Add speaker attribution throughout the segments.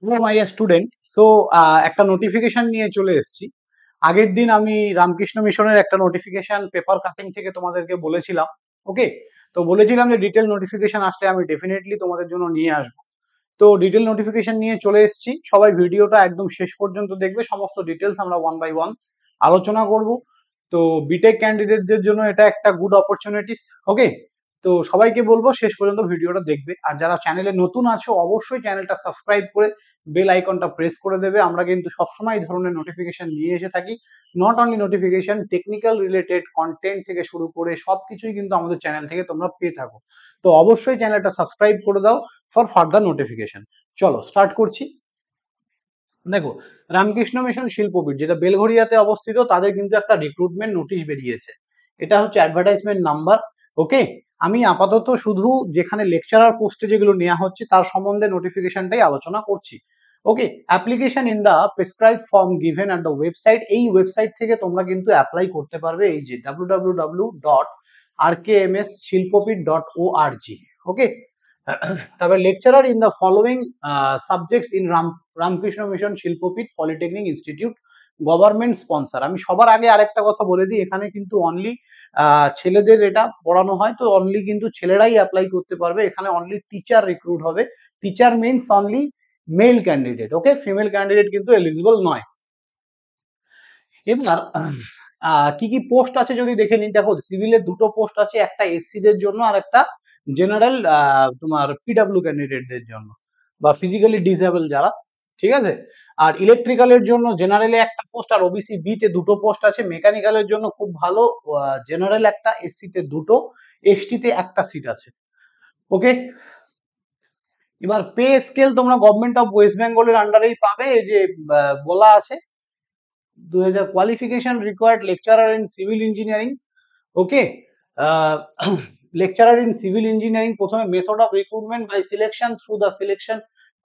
Speaker 1: Hello my student. So একটা notification নিয়ে চলে এসেছি। আগের দিন আমি রামকৃষ্ণ মিশনের একটা নোটিফিকেশন পেপার কাটিং থেকে তোমাদেরকে বলেছিলাম। ওকে, তো বলেছিলাম যে ডিটেল নোটিফিকেশন আসলে আমি ডেফিনেটলি তোমাদের জন্য নিয়ে আসবো। তো ডিটেল নোটিফিকেশন নিয়ে চলে এসেছি। সবাই ভিডিওটা একদম শেষ পর্যন্ত দেখবে, সমস্ত ডিটেলস আমরা ওয়ান বাই ওয়ান আলোচনা করব। তো বিটেক ক্যান্ডিডেটদের জন্য এটা একটা গুড অপরচুনিটিস। ওকে, তো সবাইকে বলবো শেষ পর্যন্ত ভিডিওটা দেখবে। আর যারা চ্যানেলে নতুন আছো অবশ্যই চ্যানেলটা সাবস্ক্রাইব করে বেল আইকনটা প্রেস করে দেবে। আমরা কিন্তু সবসময় এই ধরনের নোটিফিকেশন নিয়ে এসে থাকি। Not only notification, technical related content থেকে শুরু করে সবকিছুই কিন্তু আমাদের চ্যানেল থেকে তোমরা পেয়ে থাকো। তো অবশ্যই চ্যানেলটা সাবস্ক্রাইব করে দাও ফর ফার্দার নোটিফিকেশন। চলো স্টার্ট করছি। দেখো, রামকৃষ্ণ মিশন শিল্পপীঠ যেটা বেলঘরিয়াতে অবস্থিত, তাদের কিন্তু একটা রিক্রুটমেন্ট নোটিশ বেরিয়েছে। এটা হচ্ছে অ্যাডভার্টাইজমেন্ট নাম্বার। ওকে, আমি আপাতত শুধু যেখানে লেকচারার পোস্টে যেগুলো নেওয়া হচ্ছে তার সম্বন্ধে নোটিফিকেশনটাই আলোচনা করছি। Okay, application in the prescribe form given at the website, এই ওয়েবসাইট থেকে তোমরা কিন্তু অ্যাপ্লাই করতে পারবে। এই যে www.rkmsshilpopit.org। ওকে, তারপরে lecturer in the following subjects in Ramakrishna Mission Shilpapith polytechnic institute, government sponsor. আমি সবার আগে আরেকটা কথা বলে দিই, এখানে কিন্তু অনলি ছেলেদের এটা পড়ানো হয়, তো অনলি কিন্তু ছেলেরাই অ্যাপ্লাই করতে পারবে। এখানে অনলি টিচার রিক্রুট হবে। Teacher means only male candidate. Okay, female candidate কিন্তু এলিজিবল নয়। এবার কি কি পোস্ট আছে যদি দেখে নিন। দেখো, সিভিলের দুটো পোস্ট আছে, একটা এসসি দের জন্য আর একটা জেনারেল তোমার পিডাব্লিউ ক্যান্ডিডেটদের জন্য বা ফিজিক্যালি ডিসেবল যারা। ঠিক আছে, আর ইলেকট্রিক্যালের জন্য জেনারেলে একটা পোস্ট আর ওবিসি বি তে দুটো পোস্ট আছে। মেকানিক্যালের জন্য খুব ভালো, জেনারেল একটা, এসসি তে দুটো, এসটি তে একটা সিট আছে। ওকে, এবার পে স্কেল তোমরা গভর্নমেন্ট অফ ওয়েস্ট বেঙ্গলের আন্ডারেই পাবে। এই যে বলা আছে 2000 qualification required lecturer in civil engineering. Okay, lecturer in civil engineering প্রথমে method of recruitment by selection through the selection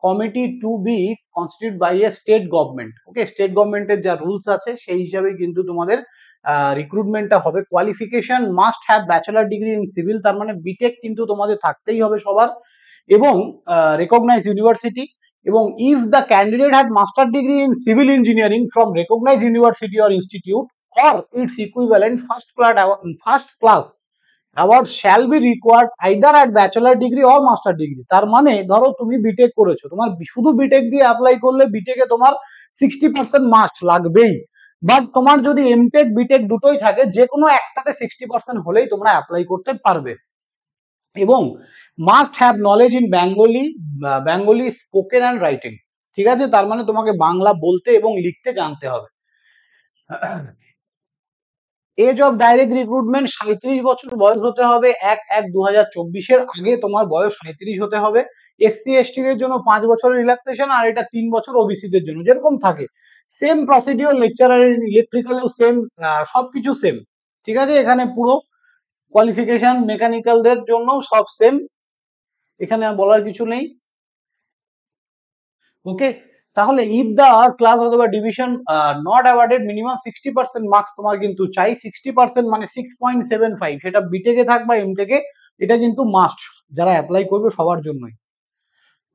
Speaker 1: committee to be constituted by a state government. Okay, state গভর্নমেন্টের যা rules আছে সেই হিসাবে কিন্তু তোমাদের রিক্রুটমেন্টটা হবে। Qualification must have bachelor degree in civil, তার মানে বিটেক কিন্তু তোমাদের থাকতেই হবে সবার, এবং রেকগনাইজ ইউনিভার্সিটি। এবং if the candidate had master degree in civil engineering from recognise university or institute or its equivalent first class award shall be required either at bachelor degree or master degree। তার মানে ধরো তুমি B Tech করেছো, তোমার শুধু B Tech দিয়ে apply করলে বিটেকে তোমার 60% মাস্ট লাগবেই। বাট তোমার যদি এমটেক বিটেক দুটোই থাকে, যে কোনো একটাতে 60% হলেই তোমরা অ্যাপ্লাই করতে পারবে। এবং must have knowledge in Bengali spoken and writing. ঠিক আছে, তার মানে তোমাকে বাংলা বলতে এবং লিখতে জানতে হবে। এজ অফ ডাইরেক্ট রিক্রুটমেন্ট 37 বছর বয়স হতে হবে 1/1/2024 আগে তোমার বয়স 37 হতে হবে। এসসি এসটি দের জন্য 5 বছরের রিল্যাক্সেশন, আর এটা 3 বছর ওবিসি দের জন্য যেরকম থাকে। সেম প্রসিডিওর লেকচারারের ইলেকট্রিক্যালেও সেম, সবকিছু সেম। ঠিক আছে, এখানে পুরো কোয়ালিফিকেশন মেকানিক্যালদের জন্য সব সেম, এখানে আর বলার কিছু নেই। ওকে, তাহলে ইফ দা ক্লাস অথবা division not awarded minimum 60% marks তোমার কিন্তু চাই। 60% মানে 6.75, সেটা বিটেকে থাক বা এমটেকে, এটা কিন্তু মাস্ট যারা অ্যাপ্লাই করবে সবার জন্যই।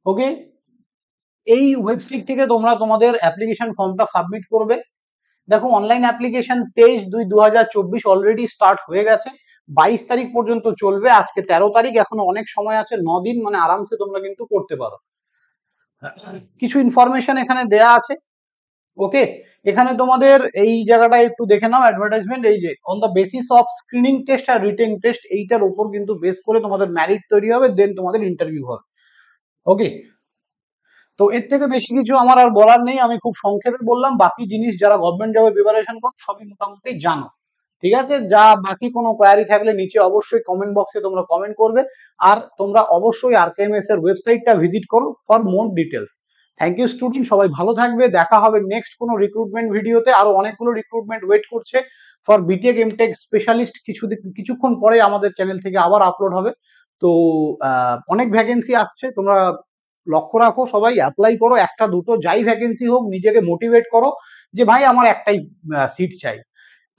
Speaker 1: ওকে, এই ওয়েবসাইট থেকে তোমরা তোমাদের অ্যাপ্লিকেশন ফর্মটা সাবমিট করবে। দেখো, অনলাইন অ্যাপ্লিকেশন 23/2/2024 অলরেডি স্টার্ট হয়ে গেছে। 22 তারিখ পর্যন্ত চলবে, আজকে 13 তারিখ, এখনো অনেক সময় আছে, 9 দিন, মানে আরামসে তোমরা কিন্তু করতে পারো। কিছু ইনফরমেশন এখানে দেয়া আছে। ওকে, এখানে তোমাদের এই জায়গাটায় একটু দেখে নাও অ্যাডভার্টাইজমেন্ট। এই যে on the basis of screening test আর রিটেন টেস্ট, এইটার উপর কিন্তু বেস করে তোমাদের ম্যারিট তৈরি হবে, দেন তোমাদের ইন্টারভিউ হবে। ওকে, তো এর থেকে বেশি কিছু আমার আর বলার নেই, আমি খুব সংক্ষেপে বললাম। বাকি জিনিস যারা গভর্নমেন্ট জবে প্রিপারেশন করো সবই মোটামুটি জানো। ঠিক আছে, যা বাকি কোনো কোয়ারি থাকলে নিচে অবশ্যই কমেন্ট বক্সে তোমরা কমেন্ট করবে। আর তোমরা অবশ্যই আরকেএমএস এর ওয়েবসাইটটা ভিজিট করো for more details. Thank you student, সবাই ভালো থাকবে। দেখা হবে নেক্সট কোনো রিক্রুটমেন্ট ভিডিওতে। আরো অনেকগুলো রিক্রুটমেন্ট ওয়েট করছে ফর বিটেক এমটেক স্পেশালিস্ট। কিছুক্ষণ পরে আমাদের চ্যানেল থেকে আবার আপলোড হবে। তো অনেক ভ্যাকেন্সি আসছে, তোমরা লক্ষ্য রাখো, সবাই অ্যাপ্লাই করো। একটা দুটো যাই ভ্যাকেন্সি হোক, নিজেকে মোটিভেট করো যে ভাই আমার একটাই সিট চাই।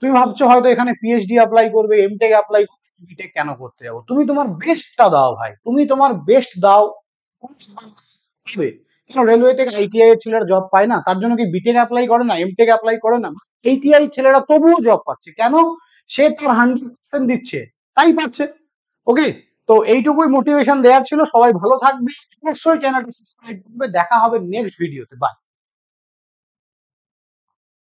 Speaker 1: তুমি ভাবছো হয়তো এখানে পিএইচডি অ্যাপ্লাই করবে, এমটেক অ্যাপ্লাই করবে, বিটেক কেন করতে যাবো? তুমি তোমার বেস্টটা দাও ভাই, তুমি তোমার বেস্ট দাও। কেন রেলওয়ে থেকে আইটিআই এর ছেলেরা জব পায় না? তার জন্য কি বিটেক অ্যাপ্লাই করে না, এমটেক অ্যাপ্লাই করে না? আইটিআই ছেলেরা তবুও জব পাচ্ছে কেন? সে তার 100% দিচ্ছে, তাই পাচ্ছে। ওকে, তো এইটুকুই মোটিভেশন দেওয়ার ছিল। সবাই ভালো থাকবে, অবশ্যই চ্যানেলটা সাবস্ক্রাইব করবে। দেখা হবে নেক্সট ভিডিওতে। বাই।